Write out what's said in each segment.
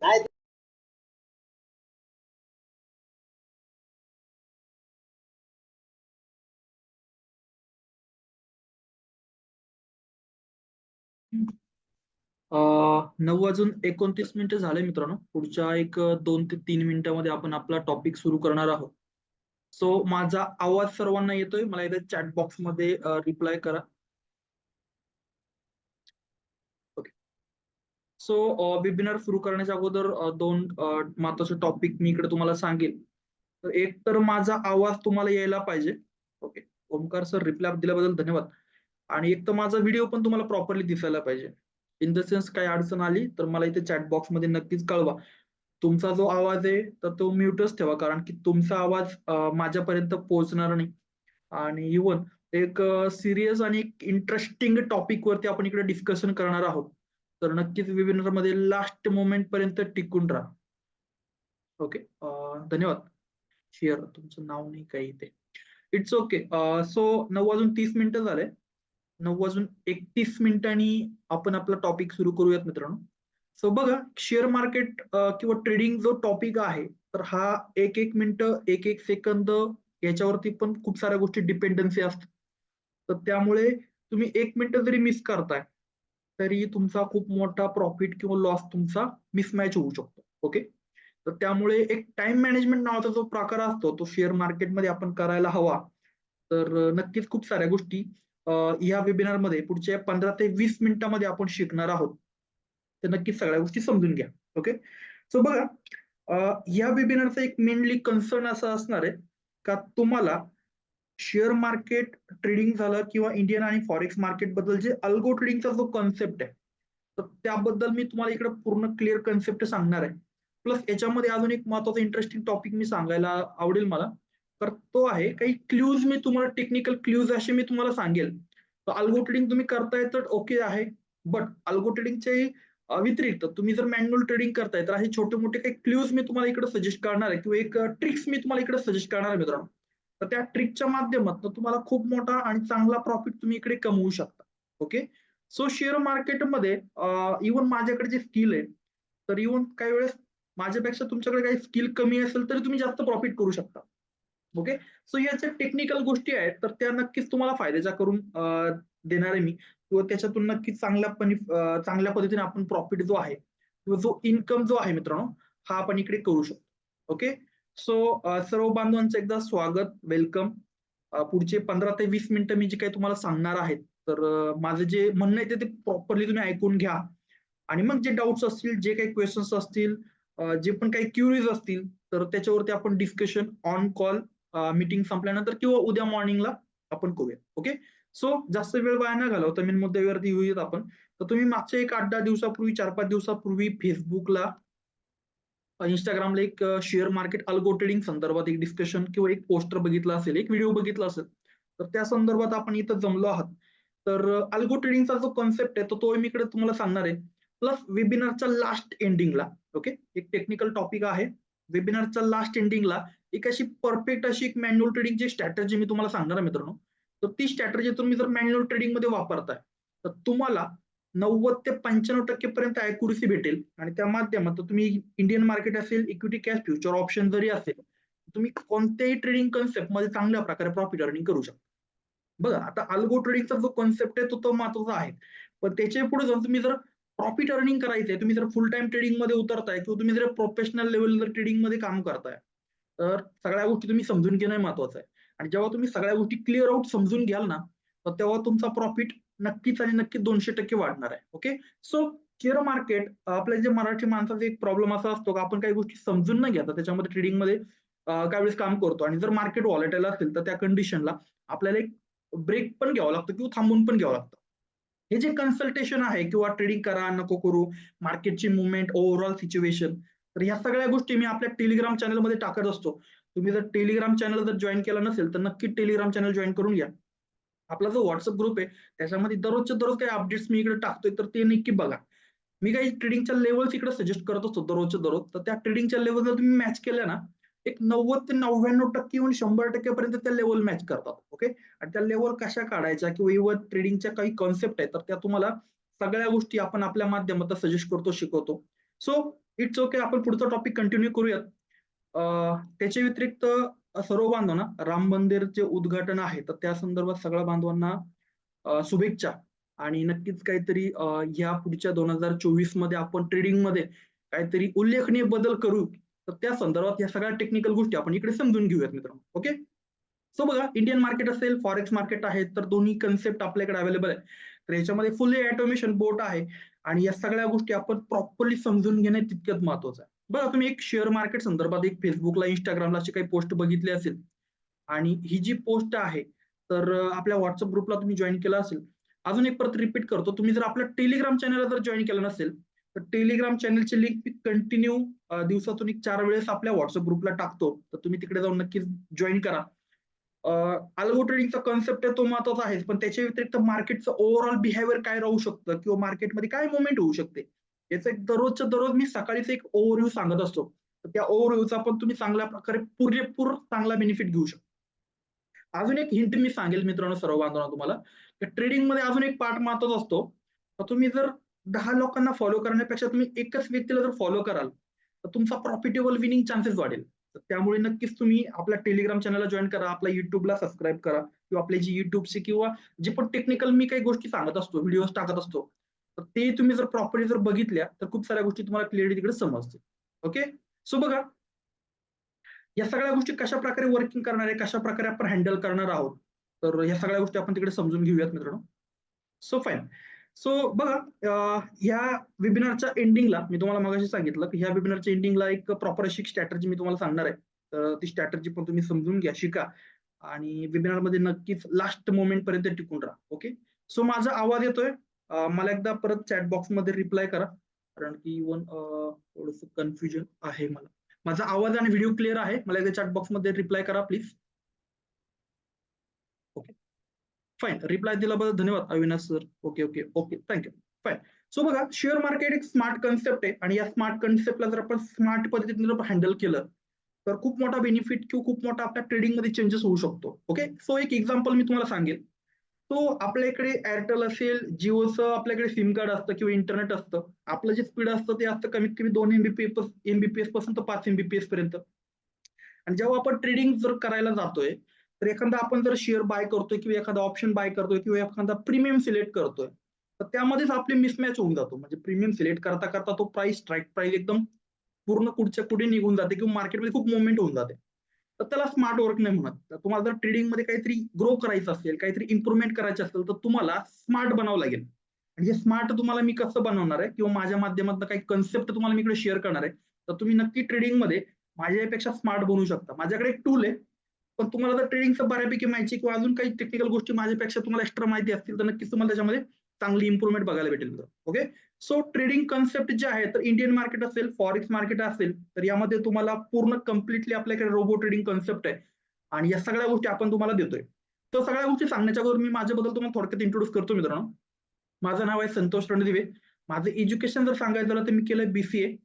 नाही अ, 9:29 झाले मित्रांनो. पुढच्या एक 2 ते 3 मिनिटांमध्ये आपण आपला टॉपिक सुरू करणार आहोत. सो माझा आवाज सर्वांना येतोय? मला इथे चॅट बॉक्समध्ये रिप्लाय करा. ओके. सो वेबिनार सुरू करण्याच्या अगोदर दोन महत्वाचे टॉपिक मी इकडे तुम्हाला सांगेल. तर एक तर माझा आवाज तुम्हाला यायला पाहिजे. ओके. ओमकार सर रिप्लाय दिल्याबद्दल धन्यवाद. आणि एक तर माझा व्हिडिओ पण तुम्हाला प्रॉपरली दिसायला पाहिजे. इन द सेन्स काही अडचण आली तर मला इथे चॅट बॉक्समध्ये नक्कीच कळवा. तुमचा जो आवाज आहे तर तो म्यूटच ठेवा, कारण की तुमचा आवाज माझ्यापर्यंत पोहोचणार नाही. आणि इव्हन एक सिरियस आणि एक इंटरेस्टिंग टॉपिक वरती आपण इकडे डिस्कशन करणार आहोत. तर नक्कीच वेबिनार मध्ये लास्ट मोमेंट पर्यंत टिकून राहा. ओके. धन्यवाद. शेअर तुमचं नाव नाही काही इथे. It's okay. सो 9:30 झाले. 9:31 आपण आपला टॉपिक सुरू करूयात मित्रांनो. सो बघा, शेअर मार्केट किंवा ट्रेडिंग जो टॉपिक आहे, तर हा एक एक मिनिटं, एक एक सेकंद याच्यावरती पण खूप साऱ्या गोष्टी डिपेंडन्सी असतात. तर त्यामुळे तुम्ही 1 मिनिट जरी मिस करताय, तरी तुमचा खूप मोठा प्रॉफिट किंवा लॉस तुमचा मिसमॅच होऊ शकतो. ओके. तर त्यामुळे एक टाइम मॅनेजमेंट नावाचा जो प्रकार असतो तो शेअर मार्केटमध्ये आपण करायला हवा. तर नक्कीच खूप साऱ्या गोष्टी या वेबिनारमध्ये पुढच्या 15 ते 20 मिनिटांमध्ये आपण शिकणार आहोत. तर नक्कीच सगळ्या गोष्टी समजून घ्या. ओके. सो बघा, या वेबिनारचा एक मेनली कन्सर्न असा असणार आहे का तुम्हाला शेअर मार्केट ट्रेडिंग झालं किंवा इंडियन आणि फॉरेक्स मार्केट बद्दल जे अल्गो ट्रेडिंगचा जो कॉन्सेप्ट आहे, तर त्याबद्दल मी तुम्हाला इकडे पूर्ण क्लिअर कन्सेप्ट सांगणार आहे. प्लस याच्यामध्ये अजून एक महत्वाचा इंटरेस्टिंग टॉपिक मी सांगायला आवडेल मला. तर तो आहे काही क्ल्यूज, मी तुम्हाला टेक्निकल क्ल्यूज असे मी तुम्हाला सांगेल. तर अल्गो ट्रेडिंग तुम्ही करताय तर ओके आहे. बट अल्गो ट्रेडिंगचे व्यतिरिक्त तुम्ही जर मॅन्युअल ट्रेडिंग करताय तर असे छोटे मोठे काही क्ल्यूज मी तुम्हाला इकडे सजेस्ट करणार आहे किंवा एक ट्रिक्स मी तुम्हाला इकडे सजेस्ट करणार आहे मित्रांनो. तर त्या ट्रिकच्या माध्यमातून तुम्हाला खूप मोठा आणि चांगला प्रॉफिट तुम्ही इकडे कमवू शकता. ओके. सो शेअर मार्केटमध्ये इव्हन माझ्याकडे जे स्किल आहे, तर इव्हन काही वेळेस माझ्यापेक्षा तुमच्याकडे काही स्किल कमी असेल तरी तुम्ही जास्त प्रॉफिट करू शकता. ओके. सो याच्या टेक्निकल गोष्टी आहेत तर त्या नक्कीच तुम्हाला फायद्याच्या करून देणार आहे मी, किंवा त्याच्यातून नक्कीच चांगल्या पद्धतीने आपण प्रॉफिट जो आहे किंवा जो इन्कम जो आहे मित्रांनो, हा आपण इकडे करू शकतो. ओके. सो सर्व बांधवांचं एकदा स्वागत, वेलकम. पुढचे 15 ते 20 मिनिटं मी जे काही तुम्हाला सांगणार आहेत, तर माझं जे म्हणणं आहे ते प्रॉपरली तुम्ही ऐकून घ्या. आणि मग जे डाऊट्स असतील, जे काही क्वेश्चन्स असतील, जे पण काही क्युरीज असतील, तर त्याच्यावरती आपण डिस्कशन ऑन कॉल मीटिंग संपल्यानंतर किंवा उद्या मॉर्निंगला आपण करूया. ओके. सो जास्त वेळ वाया न घालवता मेन मुद्द्यावरती येऊयात आपण. तर तुम्ही मागच्या एक 8-10 दिवसापूर्वी, 4-5 दिवसापूर्वी Facebookला, Instagramला एक शेअर मार्केट अल्गो ट्रेडिंग संदर्भात एक डिस्कशन किंवा एक पोस्टर बघितला असेल, एक व्हिडिओ बघितला असेल. तर त्या संदर्भात आपण इथं जमलो आहात. तर अल्गो ट्रेडिंगचा जो कॉन्सेप्ट आहे तो मी इकडे तुम्हाला सांगणार आहे. प्लस वेबिनारच्या लास्ट एंडिंगला, ओके, एक टेक्निकल टॉपिक आहे. वेबिनारच्या लास्ट एंडिंगला एक अशी परफेक्ट अशी एक मॅन्युअल ट्रेडिंगची स्ट्रॅटेजी मी तुम्हाला सांगणार आहे मित्रांनो. तर ती स्ट्रॅटेजी तुम्ही जर मॅन्युअल ट्रेडिंगमध्ये वापरताय, तर तुम्हाला 90% ते 95% पर्यंत ॲक्युरसी भेटेल आणि त्या माध्यमातून तुम्ही इंडियन मार्केट असेल, इक्विटी कॅश फ्युचर ऑप्शन जरी असेल, तुम्ही कोणत्याही ट्रेडिंग कन्सेप्टमध्ये चांगल्या प्रकारे प्रॉफिट अर्निंग करू शकता. बघा, आता अल्गो ट्रेडिंगचा जो कॉन्सेप्ट आहे तो महत्वाचा आहे. पण त्याच्या पुढे जाऊन तुम्ही जर प्रॉफिट अर्निंग करायचंय, तुम्ही जर फुल टाईम ट्रेडिंगमध्ये उतरताय किंवा तुम्ही जर प्रोफेशनल लेव्हलवर ट्रेडिंगमध्ये काम करताय, तर सगळ्या गोष्टी तुम्ही समजून घेणं महत्वाचं आहे. आणि जेव्हा तुम्ही सगळ्या गोष्टी क्लिअर आउट समजून घ्याल ना, तर तेव्हा तुमचा प्रॉफिट नक्कीच आणि नक्की 200% वाढणार आहे. ओके. सो शेअर मार्केट, आपल्या जे मराठी माणसाचा एक प्रॉब्लेम असा असतो की आपण काही गोष्टी समजून न घेता त्याच्यामध्ये ट्रेडिंगमध्ये काही वेळेस काम करतो आणि जर मार्केट व्हॉलेटाईल असेल तर त्या कंडिशनला आपल्याला एक ब्रेक पण घ्यावा लागतो किंवा थांबून पण घ्यावं लागतं. हे जे कन्सल्टेशन आहे किंवा ट्रेडिंग करा, नको करू, मार्केटची मुवमेंट, ओव्हरऑल सिच्युएशन, तर ह्या सगळ्या गोष्टी मी आपल्या टेलिग्राम चॅनलमध्ये टाकत असतो. तुम्ही जर टेलिग्राम चॅनल जर जॉईन केला नसेल तर नक्की टेलिग्राम चॅनल जॉईन करून घ्या. आपला जो व्हॉट्सअप ग्रुप आहे त्याच्यामध्ये दररोजच्या दररोज काही अपडेट्स मी इकडे टाकतोय, तर ते नक्की बघा. मी काही ट्रेडिंगच्या लेवल्स इकडे सजेस्ट करत असतो दररोजच्या दररोज. तर त्या ट्रेडिंगच्या लेवल जर तुम्ही मॅच केल्या ना, एक 90 ते 99% येऊन 100% पर्यंत त्या लेवल मॅच करतात. ओके. आणि त्या लेवल कशा काढायच्या किंवा इव्हन ट्रेडिंगच्या काही कॉन्सेप्ट आहेत, तर त्या तुम्हाला सगळ्या गोष्टी आपण आपल्या माध्यमातून सजेस्ट करतो, शिकवतो. सो इट्स ओके, आपण पुढचा टॉपिक कंटिन्यू करूयात. त्याच्या व्यतिरिक्त सर्व बांधवांना राम मंदिरचे उद्घाटन आहे, तर त्या संदर्भात सगळ्या बांधवांना शुभेच्छा. आणि नक्कीच काहीतरी या पुढच्या 2024 मध्ये आपण ट्रेडिंग मध्ये काहीतरी उल्लेखनीय बदल करू. तर त्या संदर्भात या सगळ्या टेक्निकल गोष्टी आपण इकडे समजून घेऊयात मित्रांनो. ओके, सो बघा, इंडियन मार्केट असेल, फॉरेक्स मार्केट आहे, तर दोन्ही कन्सेप्ट आपल्याकडे अवेलेबल आहे. तर याच्यामध्ये फुल्ली ऑटोमेशन बोट आहे आणि या सगळ्या गोष्टी आपण प्रॉपरली समजून घेणे तितकंच महत्वाचं आहे. बघा, तुम्ही एक शेअर मार्केट संदर्भात एक फेसबुकला, इंस्टाग्रामला अशी काही पोस्ट बघितली असेल आणि ही जी पोस्ट आहे, तर आपल्या व्हॉट्सअप ग्रुपला तुम्ही जॉईन केला असेल. अजून एक परत रिपीट करतो, तुम्ही जर आपल्या टेलिग्राम चॅनलला जर जॉईन केलं नसेल, तर टेलिग्राम चॅनलची लिंक मी कंटिन्यू दिवसातून एक 4 वेळेस आपल्या व्हॉट्सअप ग्रुपला टाकतो. तर तुम्ही तिकडे जाऊन नक्कीच जॉईन करा. अल्गो ट्रेडिंगचा कन्सेप्ट आहे तो महत्वाचा आहे, पण त्याच्या व्यतिरिक्त मार्केटचं ओव्हरऑल बिहेवियर काय राहू शकतं किंवा मार्केटमध्ये काय मुवमेंट होऊ शकते, याचं एक दररोजच्या दररोज मी सकाळीच एक ओव्हरव्ह्यू सांगत असतो. तर त्या ओव्हरव्ह्यूचा पण तुम्ही चांगल्या प्रकारे पुरेपूर चांगला बेनिफिट घेऊ शकता. अजून एक हिंट मी सांगेल मित्रांनो सर्व बांधवांना तुम्हाला, ट्रेडिंग मध्ये अजून एक पार्ट महत्वाचा असतो. तर तुम्ही जर 10 लोकांना फॉलो करण्यापेक्षा तुम्ही एकच व्यक्तीला जर फॉलो कराल, तर तुमचा प्रॉफिटेबल विनिंग चान्सेस वाढेल. तर त्यामुळे नक्कीच तुम्ही आपल्या टेलिग्राम चॅनलला जॉईन करा, आपल्या युट्यूबला सबस्क्राईब करा किंवा आपले जी युट्यूबचे किंवा जे पण टेक्निकल मी काही गोष्टी सांगत असतो, व्हिडिओज टाकत असतो, तर ते तुम्ही जर प्रॉपरली जर बघितल्या तर खूप साऱ्या गोष्टी तुम्हाला क्लिअरली तिकडे समजतील. ओके, सो बघा, या सगळ्या गोष्टी कशा प्रकारे वर्किंग करणार आहे, कशा प्रकारे आपण हँडल करणार आहोत, तर या सगळ्या गोष्टी आपण तिकडे समजून घेऊयात मित्रांनो. So fine. सो बघा, ह्या वेबिनारच्या एंडिंगला मी तुम्हाला मगाशी सांगितलं की ह्या वेबिनारच्या एंडिंगला एक प्रॉपर अशी स्ट्रॅटर्जी मी तुम्हाला सांगणार आहे. तर ती स्ट्रॅटर्जी पण तुम्ही समजून घ्या, शिका आणि वेबिनारमध्ये नक्कीच लास्ट मोमेंट पर्यंत टिकून राहा. ओके, सो माझा आवाज येतोय? मला एकदा परत चॅट बॉक्समध्ये रिप्लाय करा, कारण की इव्हन थोडस कन्फ्युजन आहे मला. माझा आवाज आणि व्हिडिओ क्लिअर आहे? मला एकदा चॅट बॉक्समध्ये रिप्लाय करा प्लीज. Okay, fine. रिप्लाय दिल्याबद्दल धन्यवाद Avinash sir. Okay okay okay, thank you. Fine. So बघा, शेअर मार्केट एक स्मार्ट कन्सेप्ट आहे आणि या स्मार्ट कन्सेप्टला जर आपण स्मार्ट पद्धतीने जर हँडल केलं, तर खूप मोठा बेनिफिट किंवा खूप मोठा आपल्या ट्रेडिंगमध्ये चेंजेस होऊ शकतो. ओके, सो एक एक्झाम्पल मी तुम्हाला सांगेल. तो आपल्या इकडे एअरटेल असेल, जिओचं आपल्याकडे सिम कार्ड असतं किंवा इंटरनेट असतं. आपलं जे स्पीड असतं ते असतं कमीत कमी 2 एमबीपीएस पासून तर 5 एमबीपीएस पर्यंत. आणि जेव्हा आपण ट्रेडिंग जर करायला जातोय, तर एखादा आपण जर शेअर बाय करतोय किंवा एखादा ऑप्शन बाय करतोय किंवा एखादा प्रीमियम सिलेक्ट करतोय, तर त्यामध्येच आपले मिसमॅच होऊन जातो. म्हणजे प्रीमियम सिलेक्ट करता करता तो प्राइस, स्ट्राईक प्राइस एकदम पूर्ण कुठच्या कुठे निघून जाते किंवा मार्केटमध्ये खूप मुवमेंट होऊन जाते. तर त्याला स्मार्ट वर्क नाही म्हणत. तर तुम्हाला जर ट्रेडिंगमध्ये काहीतरी ग्रो करायचं असेल, काहीतरी इम्प्रुव्हमेंट करायची असेल, तर तुम्हाला स्मार्ट बनावं लागेल. आणि हे स्मार्ट तुम्हाला मी कसं बनवणार आहे किंवा माझ्या माध्यमातून काही कन्सेप्ट तुम्हाला मी इकडे शेअर करणार आहे. तर तुम्ही नक्की ट्रेडिंगमध्ये माझ्यापेक्षा स्मार्ट बनवू शकता. माझ्याकडे एक टूल आहे, पण तुम्हाला जर ट्रेडिंगचं बऱ्यापैकी माहिती किंवा अजून काही टेक्निकल गोष्टी माझ्यापेक्षा तुम्हाला एक्स्ट्रा माहिती असतील, तर नक्कीच तुम्हाला त्याच्यामध्ये चांगली इम्प्रुव्हमेंट बघायला भेटेल. ओके, सो ट्रेडिंग कन्सेप्ट जे आहे, तर इंडियन मार्केट असेल, फॉरेक्स मार्केट असेल, तर यामध्ये तुम्हाला पूर्ण कम्प्लिटली आपल्याकडे रोबो ट्रेडिंग कन्सेप्ट आहे आणि या सगळ्या गोष्टी आपण तुम्हाला देतोय. तर सगळ्या गोष्टी सांगण्याच्या अगोदर मी माझ्याबद्दल तुम्हाला थोडक्यात इंट्रोड्यूस करतो मित्रांनो. माझं नाव आहे संतोष रणदिवे. माझं एज्युकेशन जर सांगायचं झालं तर मी केलंय बीसीए.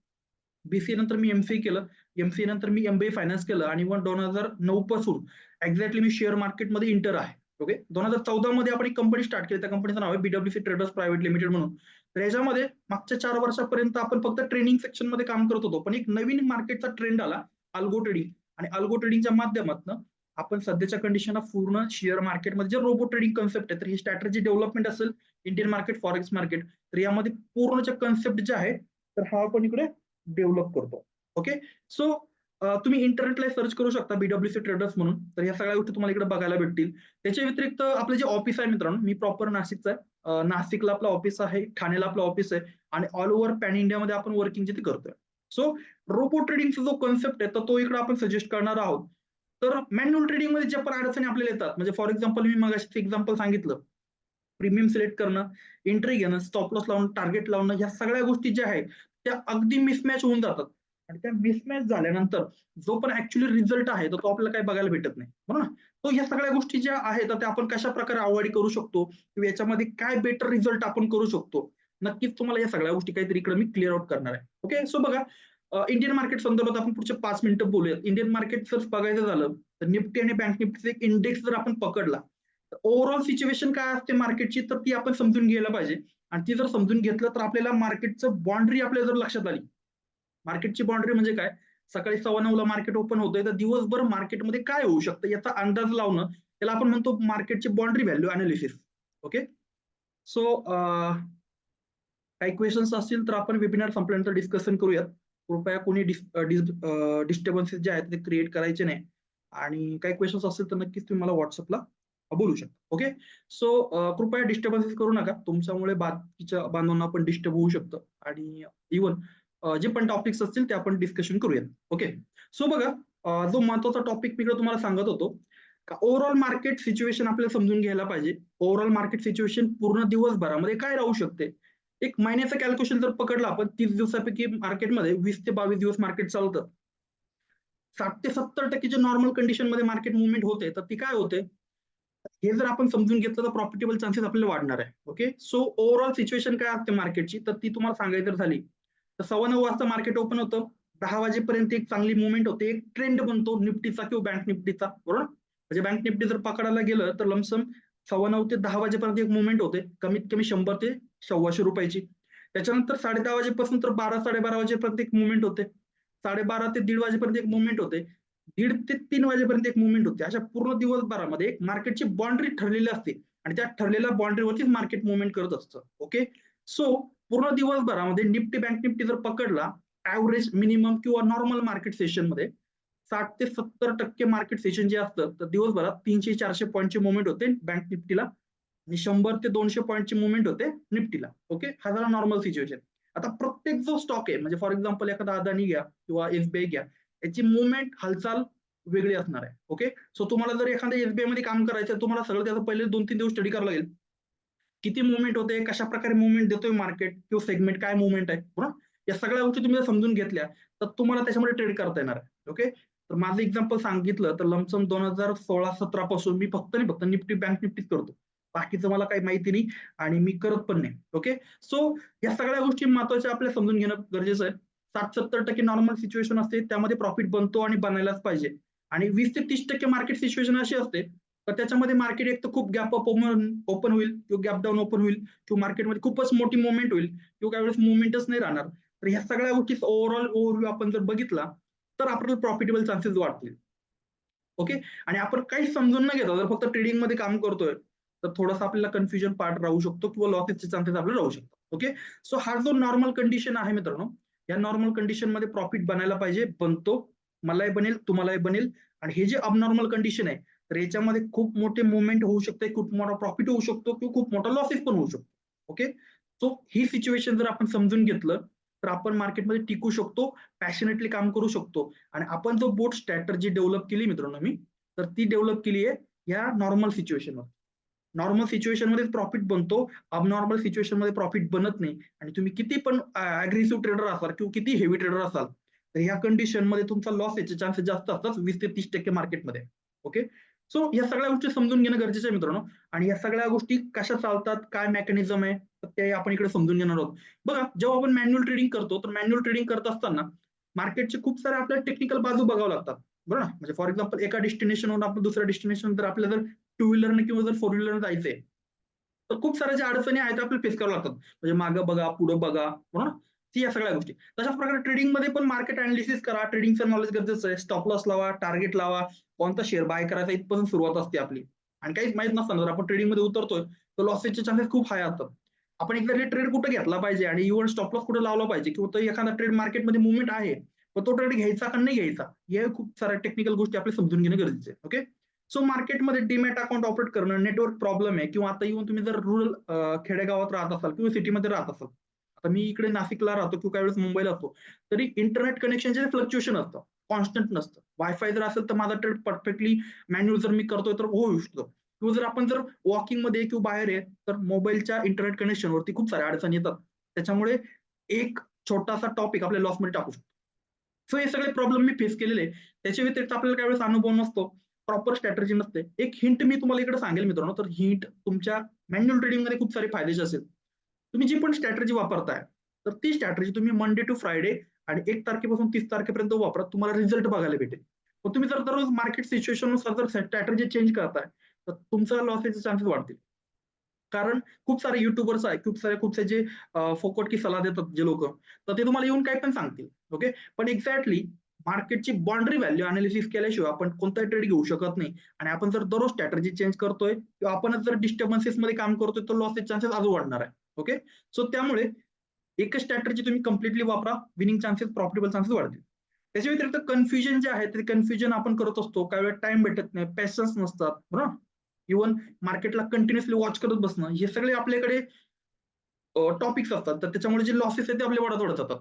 बीसीए नंतर मी एमसीए केलं. एमसीए नंतर मी एमबीए फायनान्स केलं आणि मग 2009 पासून एक्झॅक्टली मी शेअर मार्केटमध्ये इंटर आहे. ओके, 2014 मध्ये आपण एक कंपनी स्टार्ट केली. त्या कंपनीचं नाव आहे बीडब्ल्यूसी ट्रेडर्स प्रायव्हेट लिमिटेड म्हणून. तर याच्यामध्ये मागच्या 4 वर्षापर्यंत आपण फक्त ट्रेनिंग सेक्शन मध्ये काम करत होतो. पण एक नवीन मार्केटचा ट्रेंड आला, अल्गो ट्रेडिंग. आणि अल्गो ट्रेडिंगच्या माध्यमातून आपण सध्याच्या कंडिशनला पूर्ण शेअर मार्केटमध्ये जे रोबो ट्रेडिंग कन्सेप्ट आहे, तर ही स्ट्रॅटेजी डेव्हलपमेंट असेल, इंडियन मार्केट, फॉरेक्स मार्केट, तर यामध्ये पूर्णचे कन्सेप्ट जे आहे, तर हा आपण इकडे डेव्हलप करतो. ओके, सो तुम्ही इंटरनेटला सर्च करू शकता बीडब्ल्यूसी ट्रेडर्स म्हणून. तर या सगळ्या गोष्टी तुम्हाला इकडे बघायला भेटतील. त्याच्या व्यतिरिक्त आपलं जे ऑफिस आहे मित्रांनो, मी प्रॉपर नाशिकचा आहे. नाशिकला आपलं ऑफिस आहे, ठाण्याला आपलं ऑफिस आहे आणि ऑल ओव्हर पॅन इंडियामध्ये आपण वर्किंग जिथे करतोय. सो रोबो ट्रेडिंगचा जो कन्सेप्ट आहे, तर तो इकडे आपण सजेस्ट करणार आहोत. तर मॅन्युअल ट्रेडिंगमध्ये ज्या पण अडचणी आपल्याला येतात, म्हणजे फॉर एक्झाम्पल मी मगाशी एक्झाम्पल सांगितलं, प्रीमियम सिलेक्ट करणं, एंट्री घेणं, स्टॉप लॉस लावणं, टार्गेट लावणं, या सगळ्या गोष्टी ज्या आहेत त्या अगदी मिसमॅच होऊन जातात. आणि त्या मिसमॅच झाल्यानंतर जो पण ऍक्च्युअली रिझल्ट आहे तो आपल्याला काही बघायला भेटत नाही, बरोबर ना? तो या सगळ्या गोष्टी ज्या आहेत त्या आपण कशा प्रकारे अवॉइड करू शकतो किंवा याच्यामध्ये काय बेटर रिझल्ट आपण करू शकतो, नक्कीच तुम्हाला या सगळ्या गोष्टी काहीतरी इकडे मी क्लिअर आउट करणार आहे. ओके, सो बघा, इंडियन मार्केट संदर्भात आपण पुढचे 5 मिनिटं बोलूयात. इंडियन मार्केट जर बघायचं झालं तर निफ्टी आणि बँक निफ्टीचा एक इंडेक्स जर आपण पकडला, तर ओव्हरऑल सिच्युएशन काय असते मार्केटची, तर ती आपण समजून घ्यायला पाहिजे. आणि ती जर समजून घेतलं तर आपल्याला मार्केटचं बाउंड्री आपल्याला जर लक्षात आली, मार्केटची बाउंड्री म्हणजे काय? सकाळी 9:15ला मार्केट ओपन होतंय, तर दिवसभर मार्केटमध्ये काय होऊ शकतं याचा अंदाज लावणं, त्याला आपण म्हणतो मार्केटची boundary value analysis. Okay. So काही क्वेश्चन्स असतील तर आपण वेबिनार संपल्यानंतर डिस्कशन करूयात. कृपया कोणी डिस्टर्बन्सेस जे आहेत ते क्रिएट करायचे नाही. आणि काही क्वेश्चन्स असतील तर नक्कीच तुम्ही मला WhatsAppला बोलू शकता. ओके. सो कृपया डिस्टर्बन्सेस करू नका. तुमच्यामुळे बाकीच्या बांधवांना पण डिस्टर्ब होऊ शकतं आणि इव्हन जे पण टॉपिक्स असतील ते आपण डिस्कशन करूयात. ओके. सो बघा, जो महत्त्वाचा टॉपिक मी इकडे तुम्हाला सांगत होतो, का ओव्हरऑल मार्केट सिच्युएशन आपल्याला समजून घ्यायला पाहिजे. ओव्हरऑल मार्केट सिच्युएशन पूर्ण दिवसभरामध्ये काय राहू शकते? एक महिन्याचं कॅल्क्युलेशन जर पकडलं आपण 30 दिवसापैकी मार्केटमध्ये 20 ते 22 दिवस मार्केट चालतं. 60 ते 70% जे नॉर्मल कंडिशनमध्ये मार्केट मुव्हमेंट होते, तर ती काय होते? हे जर आपण समजून घेतलं तर प्रॉफिटेबल चान्सेस आपल्याला वाढणार आहे. ओके. सो ओव्हरऑल सिच्युएशन काय असते मार्केटची, तर ती तुम्हाला सांगायची जर झाली, तर 9:15 वाजता मार्केट ओपन होतं. 10 वाजेपर्यंत एक चांगली मुव्हमेंट होते. एक ट्रेंड बनतो निफ्टीचा किंवा बँक निफ्टीचा, बरोबर? म्हणजे बँक निफ्टी जर पकडायला गेलं तर लमसम 9:15 ते 10 वाजेपर्यंत एक मुव्हमेंट होते. कमीत कमी 100 ते ₹125. त्याच्यानंतर 10:30 वाजेपासून तर 12-12:30 वाजेपर्यंत एक मुव्हमेंट होते. 12:30 ते 1:30 वाजेपर्यंत एक मुव्हमेंट होते. 1:30 ते 3 वाजेपर्यंत एक मुव्हमेंट होते. अशा पूर्ण दिवसभरामध्ये एक मार्केटची बाउंड्री ठरलेली असते आणि त्या ठरलेल्या बाउंड्रीवरतीच मार्केट मुव्हमेंट करत असतं. ओके. सो पूर्ण दिवसभरामध्ये निफ्टी बँक निफ्टी जर पकडला, ऍव्हरेज मिनिमम किंवा नॉर्मल मार्केट सेशनमध्ये 60 ते 70% मार्केट सेशन जे असतं, तर दिवसभरात 300-400 पॉईंटचे मुव्हमेंट होते बँक निफ्टीला आणि 100 ते 200 पॉईंटची मुव्हमेंट होते निफ्टीला. ओके. हा झाला नॉर्मल सिच्युएशन. आता प्रत्येक जो स्टॉक आहे, म्हणजे फॉर एक्झाम्पल एखादा अदानी घ्या किंवा एसबीआय घ्या, याची मुव्हमेंट हालचाल वेगळी असणार आहे. ओके. सो तुम्हाला जर एखाद्या एसबीआय मध्ये काम करायचं, तुम्हाला सगळं त्याचं पहिले 2-3 दिवस स्टडी करावं लागेल. किती मुव्हमेंट होते, कशा प्रकारे मुव्हमेंट देतोय मार्केट किंवा सेगमेंट काय मुव्हमेंट आहे, बरोबर? या सगळ्या गोष्टी तुम्ही जर समजून घेतल्या, तर तुम्हाला त्याच्यामध्ये ट्रेड करता येणार आहे. ओके. तर माझं एक्झाम्पल सांगितलं तर लमसम 2016-17 पासून मी फक्त आणि फक्त निफ्टी बँक निफ्टीच करतो. बाकीचं मला काही माहिती नाही आणि मी करत पण नाही. ओके. सो या सगळ्या गोष्टी महत्वाच्या आपल्याला समजून घेणं गरजेचं आहे. 60-70% नॉर्मल सिच्युएशन असते, त्यामध्ये प्रॉफिट बनतो आणि बनायलाच पाहिजे. आणि 20 ते 30% मार्केट सिच्युएशन अशी असते, तर त्याच्यामध्ये मार्केट एक तर खूप गॅप अप ओपन होईल किंवा गॅप डाऊन ओपन होईल किंवा मार्केटमध्ये खूपच मोठी मुवमेंट होईल किंवा काही वेळेस मुवमेंटच नाही राहणार. तर ह्या सगळ्या गोष्टी ओव्हरऑल ओव्हरव्ह्यू आपण जर बघितला, तर आपल्याला प्रॉफिटेबल चान्सेस वाढतील. ओके. आणि आपण काही समजून न घेता जर फक्त ट्रेडिंग मध्ये काम करतोय, तर थोडासा आपल्याला कन्फ्युजन पार्ट राहू शकतो किंवा लॉसेसचे चान्सेस आपल्याला राहू शकतात. ओके. सो हा जो नॉर्मल कंडिशन आहे मित्रांनो, या नॉर्मल कंडिशन मध्ये प्रॉफिट बनायला पाहिजे, बनतो, मलाही बनेल, तुम्हालाही बनेल. आणि हे जे अबनॉर्मल कंडिशन आहे, तर याच्यामध्ये खूप मोठे मुवमेंट होऊ शकते, खूप मोठा प्रॉफिट होऊ शकतो किंवा खूप मोठा लॉसेस पण होऊ शकतो. ओके. सो ही सिच्युएशन जर आपण समजून घेतलं, तर आपण मार्केटमध्ये टिकू शकतो, पॅशनेटली काम करू शकतो. आणि आपण जो बोट स्ट्रॅटर्जी डेव्हलप केली मित्रांनो मी, तर ती डेव्हलप केली आहे या नॉर्मल सिच्युएशनवर. नॉर्मल सिच्युएशनमध्ये प्रॉफिट बनतो, अबनॉर्मल सिच्युएशनमध्ये प्रॉफिट बनत नाही. आणि तुम्ही किती पण अग्रेसिव्ह ट्रेडर असाल किंवा किती हेवी ट्रेडर असाल, तर या कंडिशनमध्ये तुमचा लॉस याचे चान्सेस जास्त असतात 20 ते 30% मार्केटमध्ये. ओके. सो या सगळ्या गोष्टी समजून घेणं गरजेचं आहे मित्रांनो. आणि या सगळ्या गोष्टी कशा चालतात, काय मेकॅनिझम आहे, तर ते आपण इकडे समजून घेणार आहोत. बघा, जेव्हा आपण मॅन्युअल ट्रेडिंग करतो, तर मॅन्युअल ट्रेडिंग करत असताना मार्केटचे खूप सारे आपल्याला टेक्निकल बाजू बघावं लागतात. बरोबर ना? म्हणजे फॉर एक्झाम्पल एका डेस्टिनेशनवरून आपण दुसऱ्या डेस्टिनेशन जर आपल्याला जर टू व्हीलरने किंवा जर फोर व्हीलरने जायचंय, तर खूप साऱ्या ज्या अडचणी आहेत त्या आपल्याला फेस कराव्या लागतात. म्हणजे मागं बघा, पुढं बघा, बरोबर ना? ती या सगळ्या गोष्टी. तशाच प्रकारे ट्रेडिंगमध्ये पण मार्केट अनालिसिस करा, ट्रेडिंगचं नॉलेज गरजेचं आहे. स्टॉप लॉस लावा, टार्गेट लावा, कोणता शेअर बाय करायचा इथपासून सुरुवात असते आपली. आणि काहीच माहित नसताना जर आपण ट्रेडिंगमध्ये उतरतोय, तर लॉसेसचे चान्सेस खूप हाय असतात. आपण एक्झॅक्टली ट्रेड कुठे घेतला पाहिजे आणि इव्हन स्टॉप लॉस कुठे लावला पाहिजे किंवा तो एखादा ट्रेड मार्केटमध्ये मुव्हमेंट आहे, तर तो ट्रेड घ्यायचा का नाही घ्यायचा, या खूप साऱ्या टेक्निकल गोष्टी आपल्याला समजून घेणं गरजेचं आहे. ओके. सो मार्केटमध्ये डीमॅट अकाउंट ऑपरेट करणं, नेटवर्क प्रॉब्लेम आहे किंवा आता येऊन तुम्ही जर रूरल खेडेगावात राहत असाल किंवा सिटीमध्ये राहत असाल. आता मी इकडे नाशिकला राहतो किंवा काही वेळेस मुंबईला असतो. तरी इंटरनेट कनेक्शनचे फ्लक्च्युएशन असतं. कॉन्स्टंट नसतं. वायफाय जर असेल तर माझा ट्रेड परफेक्टली मॅन्युअल जर मी करतोय तर होऊ शकतो. किंवा जर आपण जर वॉकिंगमध्ये किंवा बाहेर आहे, तर मोबाईलच्या इंटरनेट कनेक्शनवरती खूप साऱ्या अडचणी येतात. त्याच्यामुळे एक छोटासा टॉपिक आपल्या लॉसमध्ये टाकू शकतो. सो हे सगळे प्रॉब्लेम मी फेस केलेले आहे. त्याच्या व्यतिरिक्त आपल्याला काही वेळेस अनुभव नसतो. प्रॉपर स्ट्रॅटेजी नसते. एक हिंट मी तुम्हाला इकडे सांगेल मित्रांनो, तर हिंट तुमच्या मॅन्युअल ट्रेडिंगमध्ये खूप सारे फायदेचे असेल. तुम्ही जी पण स्ट्रॅटेजी वापरताय, तर ती स्ट्रॅटेजी तुम्ही मंडे टू फ्रायडे आणि 1 तारखेपासून 30 तारखेपर्यंत वापरा. तुम्हाला रिझल्ट बघायला भेटेल. पण तुम्ही जर दररोज मार्केट सिच्युएशननुसार जर स्ट्रॅटेजी चेंज करताय, तर तुमचा लॉसेसचे चान्सेस वाढतील. कारण खूप सारे युट्यूबर्स आहेत, खूप सारे जे फोकट की सल्ला देतात जे लोक, तर ते तुम्हाला येऊन काही पण सांगतील. ओके, पण एक्झॅक्टली मार्केटची बाउंड्री व्हॅल्यू अनालिसिस केल्याशिवाय आपण कोणताही ट्रेड घेऊ शकत नाही. आणि आपण जर दररोज स्ट्रॅटर्जी चेंज करतोय किंवा आपणच जर डिस्टर्बन्सेस मध्ये काम करतोय तर लॉसचे चान्सेस अजून वाढणार आहे. ओके, सो त्यामुळे एकच स्ट्रॅटर्जी तुम्ही कम्प्लिटली वापरा, विनिंग चान्सेस, प्रॉफिटेबल चान्सेस वाढतील. त्याच्या व्यतिरिक्त कन्फ्युजन जे आहे ते कन्फ्युजन आपण करत असतो, काही वेळा टाइम भेटत नाही, पेशन्स नसतात, बरोबर. इव्हन मार्केटला कंटिन्युअसली वॉच करत बसणं, हे सगळे आपल्याकडे टॉपिक्स असतात, तर त्याच्यामुळे जे लॉसेस आहेत ते आपले वाढत जातात.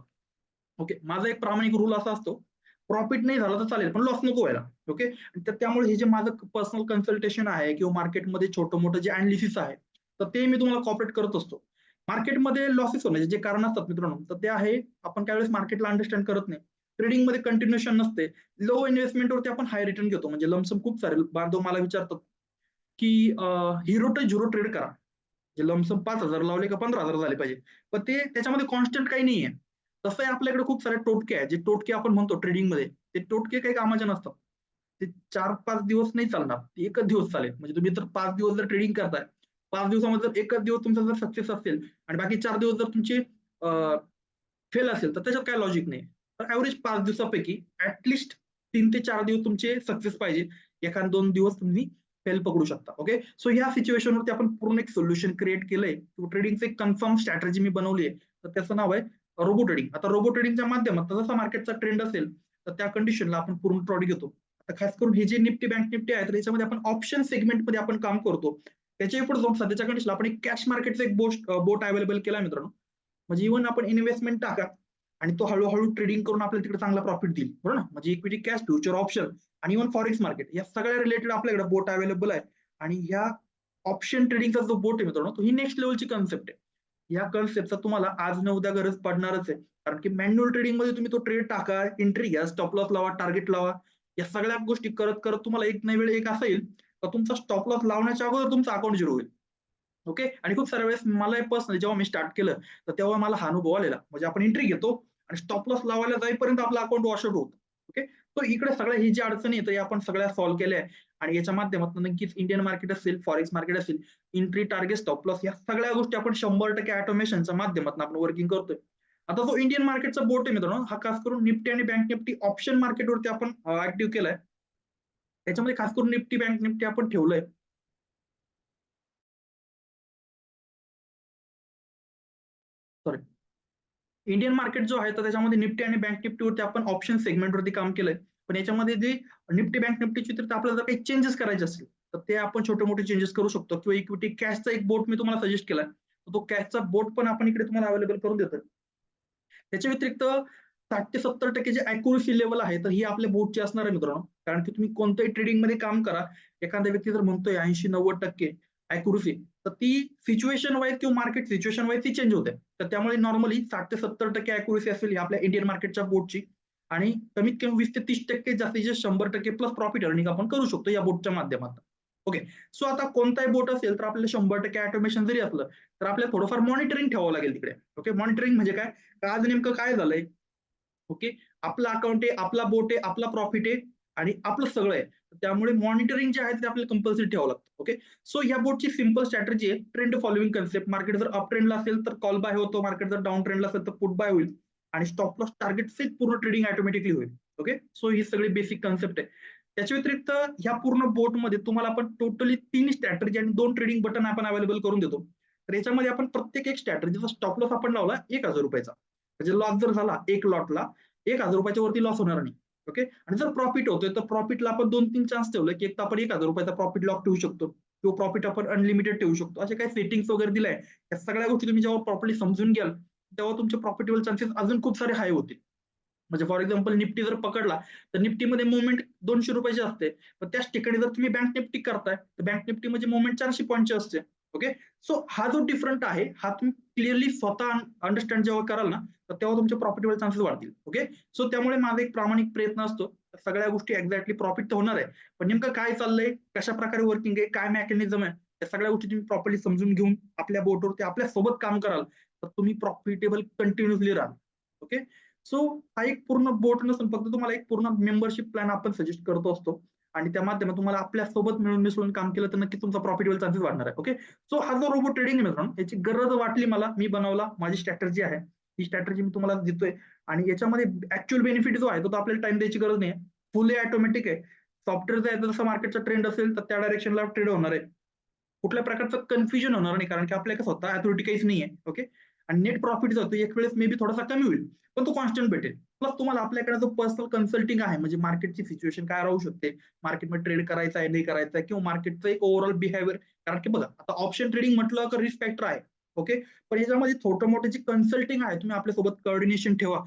ओके, माझा एक प्रामाणिक रूल असा असतो, प्रॉफिट नाही झाला तर चालेल पण लॉस नको व्हायला. ओके, तर त्यामुळे हे जे माझं पर्सनल कन्सल्टेशन आहे किंवा मार्केटमध्ये छोटं मोठं जे अनालिसिस आहे, तर ते मी तुम्हाला कॉपरेट करत असतो. मार्केटमध्ये लॉसेस होण्याचे जे कारण असतात मित्रांनो, तर ते आहे आपण काही वेळेस मार्केटला अंडरस्टँड करत नाही. ट्रेडिंगमध्ये कंटिन्युएशन नसते. लो इन्व्हेस्टमेंटवरती आपण हाय रिटर्न घेतो. म्हणजे लमसम खूप सारे बांधव मला विचारतात, की हिरो टू झिरो ट्रेड करा. जे लमसम 5,000 लावले का 15,000 झाले पाहिजे. पण ते त्याच्यामध्ये कॉन्स्टंट काही नाहीये. तसंही आपल्याकडे खूप सारे टोटके आहेत. जे टोटके आपण म्हणतो ट्रेडिंगमध्ये, ते टोटके काही कामाचे नसतात. ते 4-5 दिवस नाही चालणार. ते एकच दिवस चालेल. म्हणजे तुम्ही जर 5 दिवस जर ट्रेडिंग करताय, 5 दिवसामध्ये जर एकच दिवस तुमचा जर सक्सेस असेल आणि बाकी 4 दिवस जर तुमचे फेल असेल, तर त्याच्यात काही लॉजिक नाही. तर एव्हरेज 5 दिवसापैकी ॲट लीस्ट 3 ते 4 दिवस तुमचे सक्सेस पाहिजे. एखाद 2 दिवस तुम्ही फेल पकडू शकता. ओके. सो ह्या सिच्युएशनवरती आपण पूर्ण एक सोल्युशन क्रिएट केलंय. ट्रेडिंगचं एक कन्फर्म स्ट्रॅटेजी मी बनवली आहे. तर त्याचं नाव आहे रोबो ट्रेडिंग. आता रोबो ट्रेडिंगच्या माध्यमातून जसा मार्केटचा ट्रेंड असेल, तर त्या कंडिशनला आपण पूर्ण प्रॉफिट घेतो. आता खास करून हे जे निफ्टी बँक निफ्टी आहे, तर याच्यामध्ये आपण ऑप्शन सेगमेंटमध्ये आपण काम करतो. त्याच्याही पुढे जाऊन सध्याच्या कंडिशनला आपण एक कॅश मार्केटचा एक बोट अवेलेबल केला मित्रांनो. म्हणजे इव्हन आपण इन्व्हेस्टमेंट टाका आणि तो हळू ट्रेडिंग करून आपल्याला तिकडे चांगला प्रॉफिट देईल, बरोबर ना. म्हणजे इक्विटी, कॅश, फ्युचर ऑप्शन आणि इव्हन फॉरेक्स मार्केट या सगळ्या रिलेटेड आपल्याकडे बोट अवेलेबल आहे. आणि ह्या ऑप्शन ट्रेडिंगचा जो बोट आहे मित्रांनो, तो ही नेक्स्ट लेवलची कन्सेप्ट आहे. या कन्सेप्टचा तुम्हाला आज न उद्या गरज पडणारच आहे. कारण की मॅन्युअल ट्रेडिंग मध्ये तुम्ही तो ट्रेड टाका, एंट्री घ्या, स्टॉप लॉस लावा, टार्गेट लावा. या सगळ्या गोष्टी करत करत तुम्हाला एक ना वेळ एक असा येईल, तर तुमचा स्टॉप लॉस लावण्याच्या अगोदर तुमचा अकाउंट झिरो होईल. ओके, आणि खूप साऱ्या वेळेस मला पर्सनली जेव्हा मी स्टार्ट केलं, तर तेव्हा मला हा अनुभव आलेला. म्हणजे आपण एंट्री घेतो आणि स्टॉप लॉस लावायला जाईपर्यंत आपलं अकाउंट वॉशआउट होतं. ओके, तो इकडे सगळ्या ही जी अडचणी येतात या आपण सगळ्या सॉल्व्ह केल्या आहे. आणि याच्या माध्यमातून नक्कीच इंडियन मार्केट असेल, फॉरेक्स मार्केट असेल, एंट्री, टार्गेट, स्टॉप लॉस या सगळ्या गोष्टी आपण 100% ऑटोमेशनच्या माध्यमातून आपण वर्किंग करतोय. आता जो इंडियन मार्केटचा बोट आहे मित्रांनो, हा खास करून निफ्टी आणि बँक निफ्टी ऑप्शन मार्केटवरती आपण ऍक्टिव्ह केलाय. त्याच्यामध्ये खास करून निफ्टी, बँक निफ्टी आपण ठेवलंय. सॉरी, इंडियन मार्केट जो आहे तर त्याच्यामध्ये निफ्टी आणि बँक निफ्टीवरती आपण ऑप्शन सेगमेंटवरती काम केलंय. पण याच्यामध्ये जे निफ्टी बँक निफ्टीची तर आपल्याला जर काही चेंजेस करायचे असतील, तर ते आपण छोटे मोठे चेंजेस करू शकतो. किंवा इक्विटी कॅशचा एक बोट मी तुम्हाला सजेस्ट केलाय, तर तो कॅशचा बोट पण आपण इकडे तुम्हाला अवेलेबल करून देतोय. त्याच्या व्यतिरिक्त 60% ते 70% जे अॅक्युरसी लेवल आहे, तर ही आपल्या बोटची असणार आहे मित्रांनो. कारण की तुम्ही कोणत्याही ट्रेडिंगमध्ये काम करा, एखादा व्यक्ती जर म्हणतोय 80-90% अॅक्युरसी, तर ती सिच्युएशन वाईज किंवा मार्केट सिच्युएशन वाईज ती चेंज होते. तर त्यामुळे नॉर्मली 60% ते 70% अॅक्युरसी असेल ही आपल्या इंडियन मार्केटच्या बोटची. आणि कमीत कमी 20% ते 30% जास्तीत जास्त 100% प्लस प्रॉफिट अर्निंग आपण करू शकतो या बोटच्या माध्यमातून. ओके. सो आता कोणताही बोट असेल तर आपल्याला 100% ऑटोमेशन जरी असलं, तर आपल्याला थोडंफार मॉनिटरिंग ठेवावं लागेल तिकडे. ओके, मॉनिटरिंग म्हणजे काय? आज नेमकं काय झालंय? ओके, आपलं अकाउंट आहे, आपला बोट आहे, आपला प्रॉफिट आहे आणि आपलं सगळं आहे. त्यामुळे मॉनिटरिंग जे आहे ते आपल्याला कंपल्सरी ठेवावं लागतं. ओके, सो या बोर्डची सिंपल स्ट्रॅटेजी आहे ट्रेंड फॉलोइंग कन्सेप्ट. मार्केट जर अप ट्रेंडला असेल तर कॉल बाय होतो, मार्केट जर डाऊन ट्रेंडला असेल तर पुट बाय होईल आणि स्टॉप लॉस टार्गेट पूर्ण ट्रेडिंग ऑटोमॅटिकली होईल. ओके, सो ही सगळी बेसिक कन्सेप्ट आहे. त्याच्या व्यतिरिक्त ह्या पूर्ण बोटमध्ये तुम्हाला आपण टोटली 3 स्ट्रॅटेजी आणि 2 ट्रेडिंग बटन आपण अवेलेबल करून देतो. तर याच्यामध्ये आपण प्रत्येक एक स्ट्रॅटेजीचा स्टॉप लॉस आपण लावला ₹1000. म्हणजे लॉस जर झाला एक लॉटला ₹1000 वरती लॉस होणार नाही. ओके, आणि जर प्रॉफिट होतोय तर प्रॉफिटला आपण 2-3 चान्स ठेवले, की एक तर आपण ₹1000 प्रॉफिट लॉक ठेवू शकतो किंवा प्रॉफिट आपण अनलिमिटेड ठेवू शकतो. असे काही सेटिंग्स वगैरे दिल्या आहे. या सगळ्या गोष्टी तुम्ही जेव्हा प्रॉपर्ली समजून घ्याल, तेव्हा तुमचे प्रॉफिटेबल चान्सेस अजून खूप सारे हाय होतील. म्हणजे फॉर एक्झाम्पल निफ्टी जर पकडला, तर निफ्टीमध्ये मुव्हमेंट ₹200 ची असते. पण त्याच ठिकाणी जर तुम्ही बँक निफ्टी करताय, तर बँक निफ्टी म्हणजे मुव्हमेंट 400 पॉईंटची असते. ओके, सो हा जो डिफरंट आहे, हा तुम्ही क्लिअरली स्वतः अंडरस्टँड जेव्हा कराल ना, तर तेव्हा तुमचे प्रॉफिटेबल चान्सेस वाढतील. ओके, सो त्यामुळे माझा एक प्रामाणिक प्रयत्न असतो. सगळ्या गोष्टी एक्झॅक्टली प्रॉफिट तर होणार आहे. पण नेमकं काय चाललंय, कशा प्रकारे वर्किंग आहे, काय मेकॅनिझम आहे, या सगळ्या गोष्टी तुम्ही प्रॉपर्ली समजून घेऊन आपल्या बोटवरती आपल्या सोबत काम कराल, तर तुम्ही प्रॉफिटेबल कंटिन्युअसली राहाल. ओके, सो हा एक पूर्ण बोट नसून फक्त तुम्हाला एक पूर्ण मेंबरशिप प्लॅन आपण सजेस्ट करतो असतो. आणि त्या माध्यमात तुम्हाला आपल्या सोबत मिळून मिसळून काम केलं तर नक्कीच तुमचा प्रॉफिटेबल चान्सेस वाढणार आहे. ओके, सो हा जो रोबो ट्रेडिंग आहे मित्रांनो, याची गरज वाटली मला, मी बनवला, माझी स्ट्रॅटेजी आहे, ही स्ट्रॅटेजी मी तुम्हाला देतोय. आणि याच्यामध्ये ऍक्च्युअल बेनिफिट जो आहे तो आपल्याला टाइम द्यायची गरज नाही, फुली ऑटोमॅटिक आहे. सॉफ्टवेअर आहे जसं मार्केटचा ट्रेंड असेल तर त्या डायरेक्शनला ट्रेड होणार आहे. कुठल्या प्रकारचं कन्फ्युजन होणार नाही, कारण की आपल्याला स्वतः अथॉरिटी काहीच नाहीये. ओके, आणि नेट प्रॉफिट जातो एक वेळेस मे बी थोडासा कमी होईल, पण तो कॉन्स्टंट भेटेल. प्लस तुम्हाला आपल्याकडे जो पर्सनल कन्सल्टिंग आहे, म्हणजे मार्केटची सिच्युएशन काय राहू शकते, मार्केटमध्ये ट्रेड करायचा आहे नाही करायचा आहे, किंवा मार्केटचं एक ओव्हरऑल बिहेवियर. कारण की बघा, आता ऑप्शन ट्रेडिंग म्हटलं तर रिस्क फॅक्टर आहे. ओके, पण याच्यामध्ये छोटं मोठं जे कन्सल्टिंग आहे, तुम्ही आपल्यासोबत कोऑर्डिनेशन ठेवा,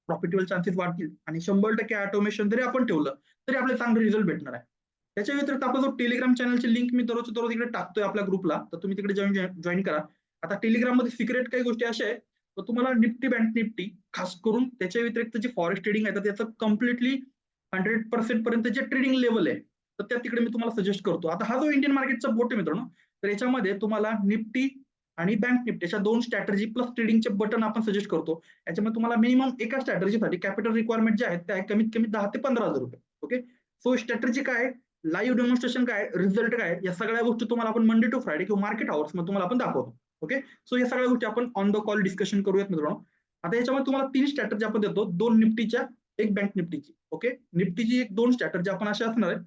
प्रॉफिटेबल चान्सेस वाढतील. आणि 100% ऑटोमेशन जरी आपण ठेवलं तरी आपल्याला चांगले रिझल्ट भेटणार आहे. त्याच्या व्यतिरिक्त आपला जो टेलिग्राम चॅनलची लिंक मी दररोज इकडे टाकतोय आपल्या ग्रुपला, तर तुम्ही तिकडे जॉईन करा. आता टेलिग्राम मध्ये सिक्रेट काही गोष्टी अशा आहेत, तर तुम्हाला निफ्टी बँक निफ्टी खास करून त्याच्या व्यतिरिक्त जे फॉरेक्स ट्रेडिंग आहे तर त्याचं कम्प्लिटली 100% पर्यंत जे ट्रेडिंग लेवल आहे, तर त्या तिकडे मी तुम्हाला सजेस्ट करतो. आता हा जो इंडियन मार्केटचा बोट आहे मित्रांनो, तर याच्यामध्ये तुम्हाला निफ्टी आणि बँक निफ्टी अशा 2 स्ट्रॅटेजी प्लस ट्रेडिंगचे बटन आपण सजेस्ट करतो. याच्यामध्ये तुम्हाला मिनिमम एका स्ट्रॅटेजीसाठी कॅपिटल रिक्वायरमेंट जे आहेत त्या कमीत कमी 10 ते 15,000 रुपये. ओके, सो स्ट्रॅटेजी काय, लाईव्ह डेमॉन्स्ट्रेशन काय, रिझल्ट काय, या सगळ्या गोष्टी तुम्हाला आपण मंडे टू फ्रायडे किंवा मार्केट आवर्स मध्ये तुम्हाला आपण दाखवतो. ओके, सो या सगळ्या गोष्टी आपण ऑन द कॉल डिस्कशन करूयात मित्रांनो. आता याच्यामध्ये तुम्हाला 3 स्ट्रॅटेजी आपण देतो, 2 निफ्टीच्या, 1 बँक निफ्टीची. ओके, निफ्टीची 2 स्ट्रॅटेजी आपण अशा असणार आहे.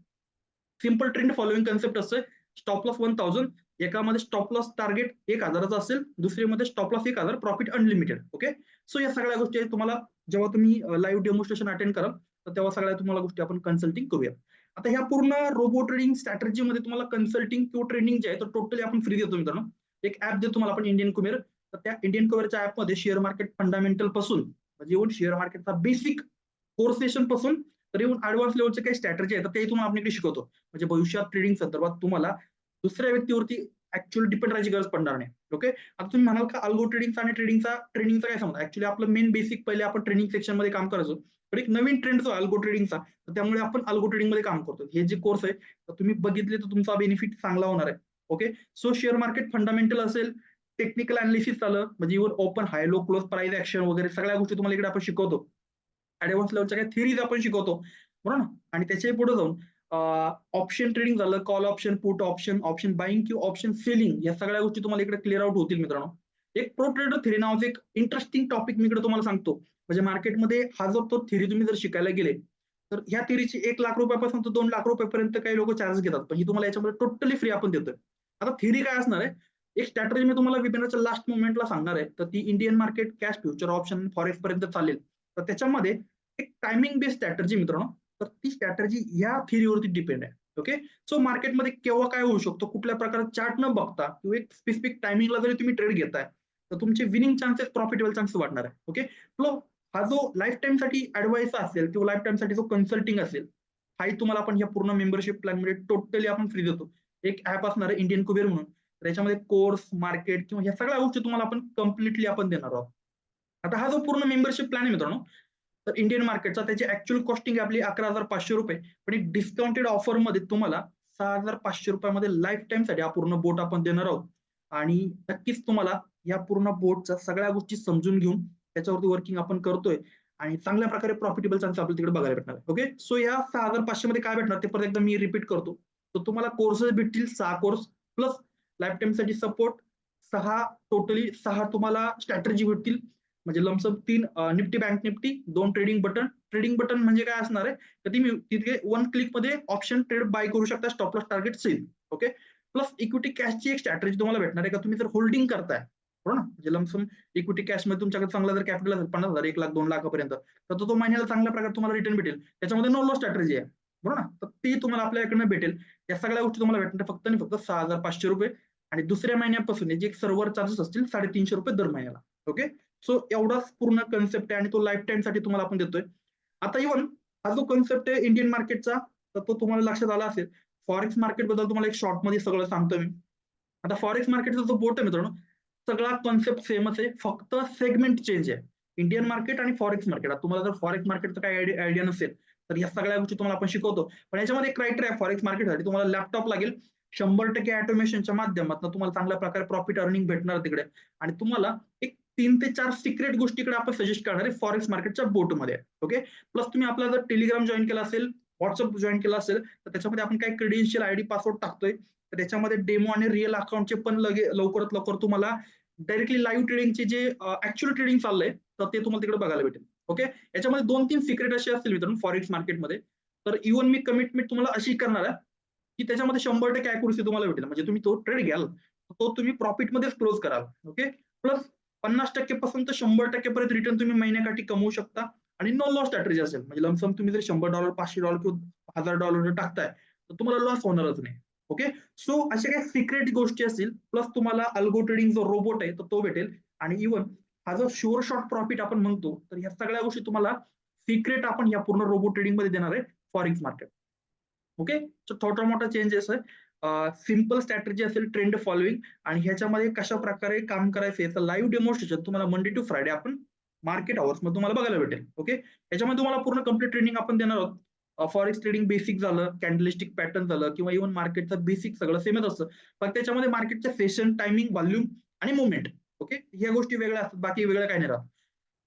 सिंपल ट्रेंड फॉलोइंग कन्सेप्ट असते. स्टॉप लॉस 1000, एकामध्ये स्टॉप लॉस टार्गेट 1000 असेल, दुसरीमध्ये stop loss 1000, profit unlimited. Okay, so या सगळ्या गोष्टी तुम्हाला जेव्हा तुम्ही लाईव्ह डेमॉन्स्ट्रेशन अटेंड कराल तर तेव्हा सगळ्या तुम्हाला गोष्टी आपण कन्सल्टिंग करूया. आता ह्या पूर्ण रोबो ट्रेडिंग स्ट्रॅटेजीमध्ये तुम्हाला कन्सल्टिंग किंवा ट्रेनिंग जे आहे तर टोटली आपण फ्री देतो मित्रांनो. एक ऍप देतो तुम्हाला आपण, इंडियन कुबेर. तर त्या इंडियन कुबेरच्या ऍपमध्ये शेअर मार्केट फंडामेंटल पासून म्हणजे येऊन शेअर मार्केटचा बेसिक कोर्सेशन पासून तर येऊन ऍडव्हान्स लेवलचे काही स्ट्रॅटेजी आहेत ते तुम्हाला आपण इकडे शिकवतो. म्हणजे भविष्यात ट्रेडिंग संदर्भात तुम्हाला दुसऱ्या व्यक्तीवरती ऍक्च्युअली डिपेंड राहायची गरज पडणार नाही. ओके, आता तुम्ही म्हणाल का अल्गो ट्रेडिंगचा आणि ट्रेडिंगचा काय संबंध. ऍक्च्युली आपलं मेन बेसिक पहिले आपण ट्रेनिंग सेक्शन मध्ये काम करायचो, पण एक नवीन ट्रेंड जो अल्गो ट्रेडिंगचा, तर त्यामुळे आपण अल्गो ट्रेडिंग मध्ये काम करतो. हे जे कोर्स आहे तर तुम्ही बघितले तर तुमचा बेनिफिट चांगला होणार आहे. Okay, so share market fundamental असेल, टेक्निकल अनालिसिस आलं, म्हणजे इव्हन ओपन हाय लो क्लोज प्राइस ऍक्शन वगैरे सगळ्या गोष्टी तुम्हाला इकडे आपण शिकवतो. ऍडव्हान्स लेवलच्या काही थिअरीज आपण शिकवतो, बरोबर ना. आणि त्याच्याही पुढे जाऊन ऑप्शन ट्रेडिंग झालं, call option, put option, option buying किंवा ऑप्शन सेलिंग, या सगळ्या गोष्टी तुम्हाला इकडे क्लिअर आउट होतील मित्रांनो. एक प्रो ट्रेडर थेरी नावाचं एक इंटरेस्टिंग टॉपिक मी इकडे तुम्हाला सांगतो. म्हणजे मार्केटमध्ये हा जो तो थेरी तुम्ही जर शिकायला गेले तर ह्या थेरीची 1 लाख रुपयापासून तर 2 लाख रुपयापर्यंत काही लोक चार्ज घेतात, पण ही तुम्हाला याच्यामध्ये टोटली फ्री आपण देतोय. आता थेरी काय असणार आहे, एक स्ट्रॅटेजी मी तुम्हाला वेबिनारच्या लास्ट मोमेंटला सांगणार आहे, तर ती Indian market cash future option forex पर्यंत चालेल. तर त्याच्यामध्ये एक टायमिंग बेस्ड स्ट्रॅटेजी मित्रांनो, तर ती स्ट्रॅटेजी या थिअरीवरती डिपेंड आहे. ओके, सो मार्केटमध्ये केव्हा काय होऊ शकतो, कुठल्या प्रकारचा चार्ट न बघता किंवा एक स्पेसिफिक टायमिंगला जरी तुम्ही ट्रेड घेताय तर तुमचे विनिंग चान्सेस, प्रॉफिटेबल चान्सेस वाढणार आहे. ओके, हा जो लाईफ टाइम साठी ऍडवाइस असेल किंवा लाईफ टाइम साठी जो कन्सल्टिंग असेल, हाही तुम्हाला आपण या पूर्ण मेंबरशिप प्लॅन मध्ये टोटली आपण फ्री देतो. एक ऍप असणार आहे इंडियन कुबेर म्हणून, त्याच्यामध्ये कोर्स, मार्केट किंवा ह्या सगळ्या गोष्टी तुम्हाला आपण कम्प्लिटली आपण देणार आहोत. आता हा जो पूर्ण मेंबरशिप प्लॅन आहे मित्रांनो, तर इंडियन मार्केटचा त्याची ऍक्च्युअल कॉस्टिंग आपली 11,500 रुपये, पण एक डिस्काउंटेड ऑफर मध्ये तुम्हाला 6,500 रुपयामध्ये लाईफ टाइम साठी हा पूर्ण बोट आपण देणार आहोत. आणि नक्कीच तुम्हाला या पूर्ण बोटच्या सगळ्या गोष्टी समजून घेऊन त्याच्यावरती वर्किंग आपण करतोय आणि चांगल्या प्रकारे प्रॉफिटेबल चान्स आपल्याला तिकडे बघायला भेटणार. ओके, सो या 6,500 मध्ये काय भेटणार ते परत एकदा मी रिपीट करतो. तर तुम्हाला कोर्सेस भेटतील 6 कोर्स प्लस लाईफ टाइम साठी सपोर्ट 6, टोटली 6 तुम्हाला स्ट्रॅटेजी भेटतील. म्हणजे lump sum 3 Nifty bank Nifty, 2 trading button. Trading button म्हणजे काय असणार आहे, तर तुम्ही तिथे 1 क्लिक मध्ये ऑप्शन ट्रेड बाय करू शकता, stop loss target sell. Okay, plus equity कॅशची एक स्ट्रॅटेजी तुम्हाला भेटणार आहे का, तुम्ही जर होल्डिंग करताय, बरोबर ना, म्हणजे लमसम इक्विटी कॅश मध्ये तुमच्याकडे चांगला जर कॅपिटल असेल 50,000, 1 लाख, 2 लाखापर्यंत, तर तो महिन्याला चांगल्या प्रकारे तुम्हाला रिटर्न भेटेल. त्याच्यामध्ये नो लॉस स्ट्रॅटेजी आहे, बरोबर ना, तर ती तुम्हाला आपल्याकडनं भेटेल. या सगळ्या गोष्टी तुम्हाला भेटणार फक्त आणि फक्त 6,500 रुपये. आणि दुसऱ्या महिन्यापासून जे सर्व्हर चार्जेस असतील 350 रुपये दर महिन्याला. ओके, सो एवढाच पूर्ण कन्सेप्ट आहे आणि तो लाईफ टाइम साठी तुम्हाला आपण देतोय. आता इव्हन हा जो कन्सेप्ट आहे इंडियन मार्केटचा, तर तो तुम्हाला लक्षात आला असेल. फॉरेक्स मार्केट बद्दल तुम्हाला एक शॉर्ट मध्ये सगळं सांगतो मी. आता फॉरेक्स मार्केटचा जो बोट आहे मित्रांनो, सगळा कॉन्सेप्ट सेमच आहे, फक्त सेगमेंट चेंज आहे. इंडियन मार्केट आणि फॉरेक्स मार्केट. तुम्हाला जर फॉरेक्स मार्केटचा काही आयडिया नसेल तर या सगळ्या गोष्टी तुम्हाला आपण शिकवतो. पण याच्यामध्ये एक क्रायटेरिया आहे फॉरेक्स मार्केटसाठी, तुम्हाला लॅपटॉप लागेल. 100% ऑटोमेशनच्या माध्यमातून तुम्हाला चांगल्या प्रकारे प्रॉफिट अर्निंग भेटणार तिकडे. आणि तुम्हाला एक 3 ते 4 सिक्रेट गोष्टीकडे आपण सजेस्ट करणार आहे फॉरेक्स मार्केटच्या बोटमध्ये. ओके, प्लस तुम्ही आपला जर टेलिग्राम जॉईन केला असेल व्हॉट्सअप जॉईन केला असेल तर त्याच्यामध्ये आपण काय क्रेडेन्शियल आयडी पासवर्ड टाकतोय तर त्याच्यामध्ये डेमो आणि रिअल अकाउंटचे पण लवकरात लवकर तुम्हाला डायरेक्टली लाईव्ह ट्रेडिंगचे जे ऍक्च्युअल ट्रेडिंग चाललंय तर ते तुम्हाला तिकडे बघायला भेटेल. ओके, याच्यामध्ये 2-3 सिक्रेट असे असतील मित्रांनो फॉरेक्स मार्केटमध्ये. तर इव्हन मी कमिटमेंट तुम्हाला अशी करणार आहे की त्याच्यामध्ये 100% अॅक्युरसी तुम्हाला भेटेल. म्हणजे तुम्ही तो ट्रेड घ्याल तो तुम्ही प्रॉफिटमध्येच क्लोज कराल. ओके, प्लस 50% पासून तर 100% पर्यंत रिटर्न तुम्ही महिन्याकाठी कमवू शकता आणि नो लॉस स्ट्रॅटेजी असेल. म्हणजे लमसम तुम्ही जर $100 $500 किंवा $1000 टाकताय तर तुम्हाला लॉस होणारच नाही. ओके, सो अशा काही सिक्रेट गोष्टी असतील प्लस तुम्हाला अल्गो ट्रेडिंग जो रोबोट आहे तो भेटेल आणि इव्हन हा जो शुअर शॉर्ट प्रॉफिट आपण म्हणतो तर ह्या सगळ्या गोष्टी तुम्हाला सिक्रेट आपण या पूर्ण रोबोट ट्रेडिंग मध्ये देणार आहे फॉरेक्स मार्केट. ओके, सो छोटा मोठा चेंजेस आहे. सिम्पल स्ट्रॅटेजी असेल ट्रेंड फॉलोइंग आणि ह्याच्यामध्ये कशा प्रकारे काम करायचं याचं लाईव्ह डेमॉन्स्ट्रेशन तुम्हाला मंडे टू फ्रायडे आपण मार्केट आवर्स मध्ये तुम्हाला बघायला भेटेल. ओके, याच्यामध्ये तुम्हाला पूर्ण कंप्लीट ट्रेनिंग आपण देणार आहोत. फॉरेक्स ट्रेडिंग बेसिक झालं, कॅन्डलिस्टिक पॅटर्न झालं किंवा इव्हन मार्केटचं बेसिक सगळं सेमच असतं. पण त्याच्यामध्ये मार्केटच्या सेशन, टायमिंग, व्हॉल्यूम आणि मुवमेंट. ओके, ह्या गोष्टी वेगळ्या असतात, बाकी वेगळं काही नाही राहत.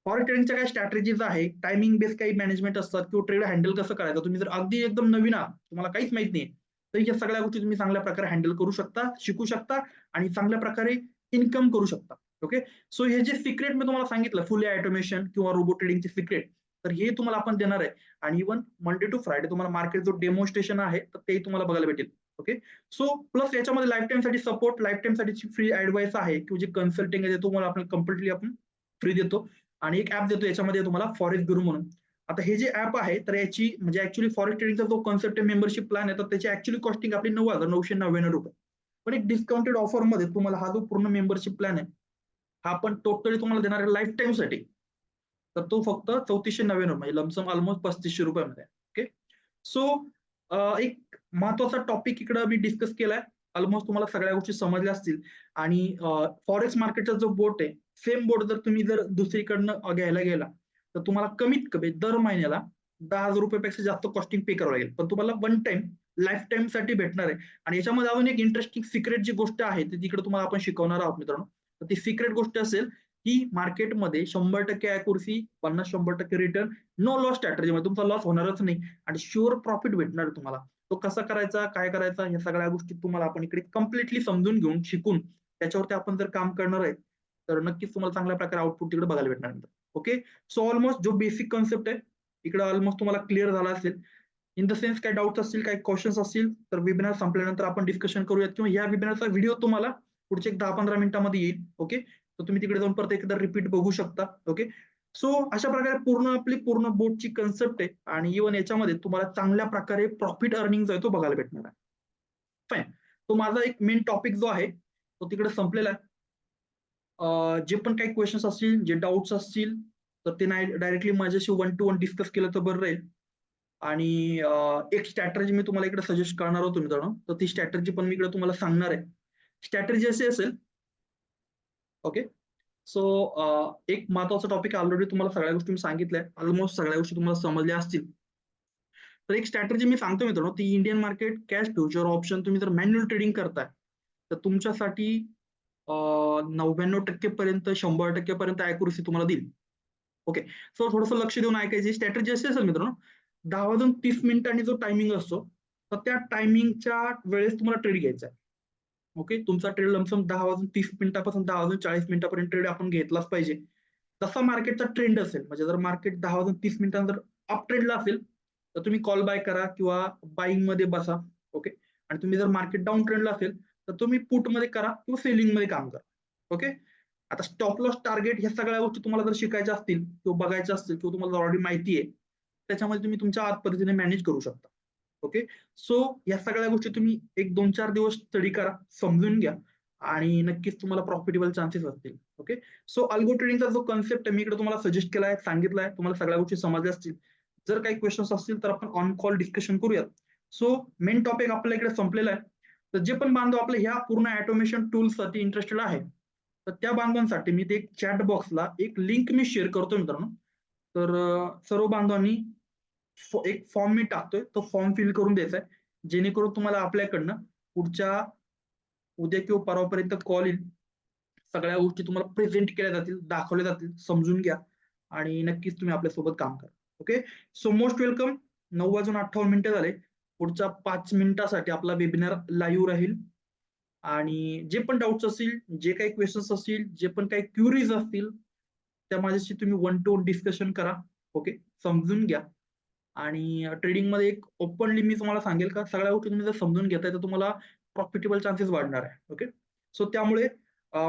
फॉरेक्स ट्रेडिंगच्या काही स्ट्रॅटेजीज आहे, टायमिंग बेस काही मॅनेजमेंट असतात किंवा ट्रेड हँडल कसं करायचं. तुम्ही जर अगदी एकदम नवीन आहात, तुम्हाला काहीच माहित नाही, तर या सगळ्या गोष्टी तुम्ही चांगल्या प्रकारे हँडल करू शकता, शिकू शकता आणि चांगल्या प्रकारे इन्कम करू शकता. ओके, सो हे जे सिक्रेट मी तुम्हाला सांगितलं फुल ऑटोमेशन किंवा रोबोट ट्रेडिंगचे सिक्रेट, तर हे तुम्हाला आपण देणार आहे आणि इव्हन मंडे टू फ्रायडे तुम्हाला मार्केट जो डेमॉन्स्ट्रेशन आहे तर ते तुम्हाला बघायला भेटेल. ओके, सो प्लस याच्यामध्ये लाईफ टाइम साठी सपोर्ट, लाईफ टाइम साठी फ्री ऍडवाइस आहे किंवा जे कन्सल्टिंग आहे ते तुम्हाला आपण कम्प्लिटली आपण फ्री देतो आणि एक ऍप देतो याच्यामध्ये तुम्हाला फॉरेस्ट गुरु म्हणून. आता हे जे ऍप आहे तर याची म्हणजे ऍक्च्युली फॉरेस्ट ट्रेडिंगचा जो कॉन्सेप्ट आहे मेंबरशिप प्लॅन आहे तर त्याची ऍक्च्युली कॉस्टिंग आपली ₹9,999. पण एक डिस्काउंटेड ऑफर मध्ये तुम्हाला हा जो पूर्ण मेंबरशिप प्लॅन आहे हा आपण टोटली तुम्हाला देणार आहे लाईफ टाइम साठी. तर तो फक्त 3499 म्हणजे लमसम ऑलमोस्ट ₹3500 मध्ये. ओके, सो एक महत्वाचा टॉपिक इकडे मी डिस्कस केलाय. ऑलमोस्ट तुम्हाला सगळ्या गोष्टी समजल्या असतील आणि फॉरेक्स मार्केटचा जो बोट आहे सेम बोट जर तुम्ही जर दुसरीकडनं घ्यायला गेला तर तुम्हाला कमीत कमी दर महिन्याला ₹10,000 पेक्षा जास्त कॉस्टिंग पे करावं लागेल. पण तुम्हाला वन टाइम लाईफ टाइम साठी भेटणार आहे आणि याच्यामध्ये अजून एक इंटरेस्टिंग सिक्रेट जी गोष्ट आहे ती तिकडे तुम्हाला आपण शिकवणार आहोत मित्रांनो. तर ती सिक्रेट गोष्ट असेल की मार्केटमध्ये 100% accuracy, 50-100% return, no loss strategy म्हणजे तुमचा लॉस होणारच नाही आणि शुअर प्रॉफिट भेटणार आहे तुम्हाला. तो कसा करायचा, काय करायचा या सगळ्या गोष्टी तुम्हाला आपण इकडे कम्प्लिटली समजून घेऊन शिकून त्याच्यावरती आपण जर काम करणार आहे तर नक्कीच तुम्हाला चांगल्या प्रकारे आउटपुट तिकडे बघायला भेटणार. ओके, सो ऑलमोस्ट जो बेसिक कॉन्सेप्ट आहे इकडे ऑलमोस्ट तुम्हाला क्लिअर झाला असेल. इन द सेन्स काही डाऊट्स असतील, काही क्वेश्चन्स असतील तर वेबिनार संपल्यानंतर आपण डिस्कशन करूयात किंवा या वेबिनारचा व्हिडिओ तुम्हाला पुढचे 10-15 मिनिटांमध्ये येईल. ओके, तर तुम्ही तिकडे जाऊन परत एकदा रिपीट बघू शकता. ओके, सो अशा प्रकारे आपली पूर्ण बोर्डची कन्सेप्ट आहे आणि इव्हन याच्यामध्ये तुम्हाला चांगल्या प्रकारे प्रॉफिट अर्निंग जो आहे तो बघायला भेटणार आहे. फाईन, तो माझा एक मेन टॉपिक जो आहे तो तिकडे संपलेला आहे. जे पण काही क्वेश्चन्स असतील, जे डाऊट्स असतील तर ते नाही डायरेक्टली माझ्याशी 1 to 1 डिस्कस केलं तर बरं राहील. आणि एक स्ट्रॅटेजी मी तुम्हाला इकडे सजेस्ट करणार होतो मित्रांनो, तर ती स्ट्रॅटेजी पण मी इकडे तुम्हाला सांगणार आहे. स्ट्रॅटेजी अशी असेल. ओके, सो एक महत्वाचा टॉपिक ऑलरेडी तुम्हाला सगळ्या गोष्टी मी सांगितल्या. ऑलमोस्ट सगळ्या गोष्टी तुम्हाला समजल्या असतील. तर एक स्ट्रॅटेजी मी सांगतो मित्रांनो, ती Indian market cash future option तुम्ही जर मॅन्युअल ट्रेडिंग करताय, तर तुमच्यासाठी 99% पर्यंत 100% पर्यंत अॅक्युरसी तुम्हाला देईल. ओके, सो थोडंसं लक्ष देऊन ऐकायची. स्ट्रॅटेजी अशी असेल मित्रांनो, 10 वाजून 30 मिनिटांनी जो टायमिंग असतो, तर त्या टायमिंगच्या वेळेस तुम्हाला ट्रेड घ्यायचा आहे. ओके, तुमचा ट्रेड लमसम 10 वाजून 30 मिनिटापासून 10 वाजून 40 मिनिटापर्यंत ट्रेड आपण घेतलाच पाहिजे. जसा मार्केटचा ट्रेंड असेल म्हणजे जर मार्केट 10 वाजून 30 मिनिटांनी जर अप ट्रेंडला असेल तर तुम्ही कॉल बाय करा किंवा बाईंग मध्ये बसा. ओके, आणि तुम्ही जर मार्केट डाऊन ट्रेंडला असेल तर तुम्ही पुट मध्ये करा किंवा सेलिंग मध्ये काम करा. ओके, आता स्टॉप लॉस टार्गेट ह्या सगळ्या गोष्टी तुम्हाला जर शिकायच्या असतील किंवा बघायच्या असतील किंवा तुम्हाला ऑलरेडी माहिती आहे त्याच्यामध्ये तुम्ही तुमच्या आत पद्धतीने मॅनेज करू शकता. ओके, सो या सगळ्या गोष्टी तुम्ही एक 2-4 दिवस स्टडी करा, समजून घ्या आणि नक्कीच तुम्हाला प्रॉफिटेबल चान्सेस असतील. ओके, सो अल्गो ट्रेडिंगचा जो कन्सेप्ट आहे मी इकडे तुम्हाला सजेस्ट केलाय, सांगितलाय, तुम्हाला सगळ्या गोष्टी समजल्या असतील. जर काही क्वेश्चन्स असतील तर आपण ऑन कॉल डिस्कशन करूयात. सो मेन टॉपिक आपल्या इकडे संपलेला आहे. तर जे पण बांधव आपल्या ह्या पूर्ण ऑटोमेशन टूल्ससाठी इंटरेस्टेड आहे तर त्या बांधवांसाठी मी ते एक चॅट बॉक्सला एक लिंक मी शेअर करतो मित्रांनो. तर सर्व बांधवांनी एक फॉर्म मी टाकतोय, तो फॉर्म फिल करून द्यायचा आहे जेणेकरून तुम्हाला आपल्याकडनं पुढच्या उद्या किंवा परवापर्यंत कॉल येईल. सगळ्या गोष्टी तुम्हाला प्रेझेंट केल्या जातील, दाखवल्या जातील, समजून घ्या आणि नक्कीच तुम्ही आपल्यासोबत काम करा. Okay, so most welcome. 9:58 झाले. पुढच्या 5 मिनिटासाठी आपला वेबिनार लाईव्ह राहील आणि जे पण डाऊट्स असतील, जे काही क्वेश्चन्स असतील, जे पण काही क्युरीज असतील, त्या माझ्याशी तुम्ही 1 to 1 डिस्कशन करा. ओके, समजून घ्या. आणि ट्रेडिंगमध्ये एक ओपनली मी तुम्हाला सांगेल का सगळ्या गोष्टी तुम्ही जर समजून घेताय तर तुम्हाला प्रॉफिटेबल चान्सेस वाढणार आहे. ओके, सो त्यामुळे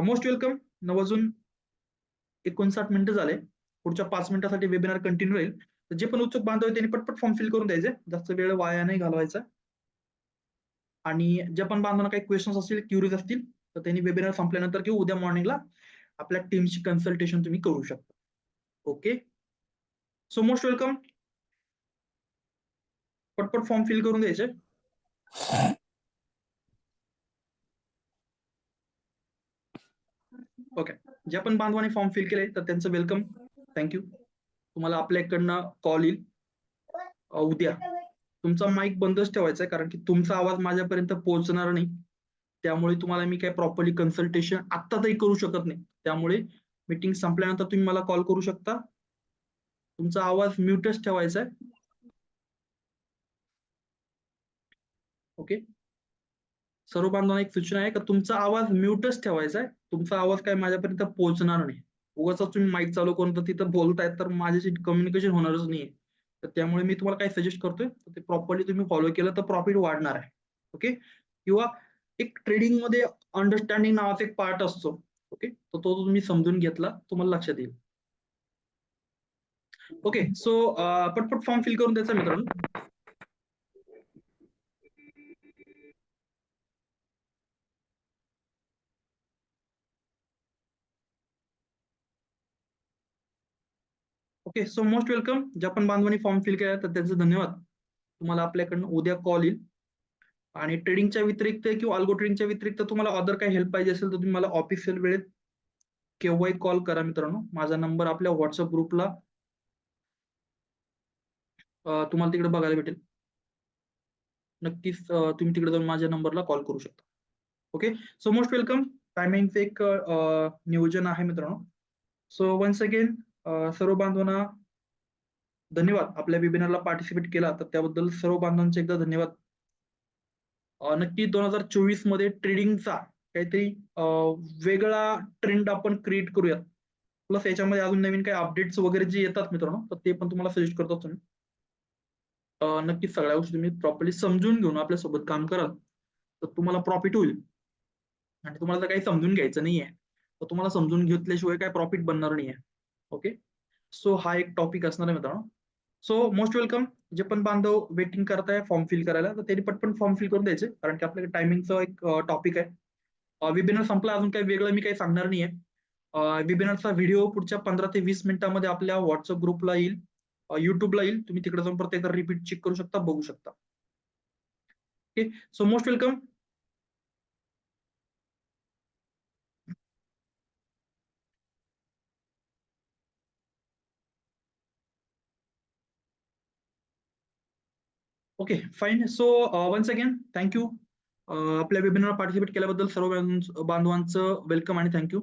मोस्ट वेलकम. 9:59 झाले. पुढच्या 5 मिनिटासाठी वेबिनार कंटिन्यू राहील. तर जे पण उत्सुक बांधव आहेत त्यांनी पटपट फॉर्म फिल करून द्यायचे. जास्त वेळ वाया नाही घालवायचा. आणि ज्या पण बांधवांना काही क्वेश्चन्स असतील, क्युरीज असतील, तर त्यांनी वेबिनार संपल्यानंतर किंवा उद्या मॉर्निंगला आपल्या टीमची कन्सल्टेशन तुम्ही करू शकता. Okay, so most welcome. पटपट फॉर्म फिल करून द्यायचे. ओके, ज्या पण बांधवांनी फॉर्म फिल केले तर त्यांचं वेलकम. थँक्यू. तुम्हाला आपल्याकडनं कॉल येईल उद्या. तुमचा माईक बंदच ठेवायचा आहे कारण की तुमचा आवाज माझ्यापर्यंत पोहोचणार नाही. त्यामुळे तुम्हाला मी काही प्रॉपरली कन्सल्टेशन आत्ता तरी करू शकत नाही. त्यामुळे मीटिंग संपल्यानंतर तुम्ही मला कॉल करू शकता. तुमचा आवाज म्यूटच ठेवायचा आहे. ओके, सर्व बांधवांना एक सूचना आहे की तुमचा आवाज म्यूटच ठेवायचा आहे. तुमचा आवाज काय माझ्यापर्यंत पोहोचणार नाही. उगाच तुम्ही माईक चालू करून तर तिथं बोलताय तर माझ्याशी कम्युनिकेशन होणारच नाहीये. तर त्यामुळे मी तुम्हाला काय सजेस्ट करतोय ते प्रॉपरली तुम्ही फॉलो केलं तर प्रॉफिट वाढणार आहे. ओके, किंवा एक ट्रेडिंगमध्ये अंडरस्टँडिंग नावाचा एक पार्ट असतो. ओके, तर तो तुम्ही समजून घेतला तुम्हाला लक्षात येईल. ओके, सो पटपट फॉर्म फिल करून द्यायचा मित्रांनो. Okay, so most welcome. ज्या पण बांधवांनी फॉर्म फिल केला तर त्यांचे धन्यवाद. तुम्हाला आपल्याकडनं उद्या कॉल येईल. आणि ट्रेडिंगच्या व्यतिरिक्त किंवा अल्गो ट्रेडिंगच्या व्यतिरिक्त तुम्हाला अदर काही हेल्प पाहिजे असेल तर तुम्ही मला ऑफिशियल वेळेत केव्हाही कॉल करा मित्रांनो. माझा नंबर आपल्या व्हॉट्सअप ग्रुपला तुम्हाला तिकडे बघायला भेटेल. नक्कीच तुम्ही तिकडे जाऊन माझ्या नंबरला कॉल करू शकता. Okay, so most welcome. टायमिंगचं एक नियोजन आहे मित्रांनो. सो वन्स अगेन सर्व बांधवांना धन्यवाद. आपल्या वेबिनारला पार्टिसिपेट केला तर त्याबद्दल सर्व बांधवांचे एकदा धन्यवाद. नक्की 2024 मध्ये ट्रेडिंगचा काहीतरी वेगळा ट्रेंड आपण क्रिएट करूयात. प्लस याच्यामध्ये अजून नवीन काही अपडेट्स वगैरे जे येतात मित्रांनो तर ते पण तुम्हाला सजेस्ट करतो तुम्ही. नक्कीच सगळ्या गोष्टी तुम्ही प्रॉपरली समजून घेऊन आपल्यासोबत काम कराल तर तुम्हाला प्रॉफिट होईल. आणि तुम्हाला जर काही समजून घ्यायचं नाहीये तर तुम्हाला समजून घेतल्याशिवाय काय प्रॉफिट बनणार नाहीये. ओके, सो हा एक टॉपिक असणार आहे मित्रांनो. So most welcome. जे पण बांधव वेटिंग करताय फॉर्म फिल करायला तर त्यांनी पटपट फॉर्म फिल करून द्यायचे कारण की आपल्याकडे टायमिंगचा एक टॉपिक आहे. वेबिनार संपला अजून काही वेगळं मी काही सांगणार नाहीये. वेबिनारचा व्हिडिओ पुढच्या 15 ते 20 मिनिटांमध्ये आपल्या व्हॉट्सअप ग्रुपला येईल, युट्यूबला येईल. तुम्ही तिकडे जाऊन परत एकदा रिपीट चेक करू शकता, बघू शकता. Okay, so most welcome. Okay, fine. So once again thank you. आपल्या वेबिनार पार्टिसिपेट केल्याबद्दल सर्व बांधवांचं वेलकम आणि थँक्यू.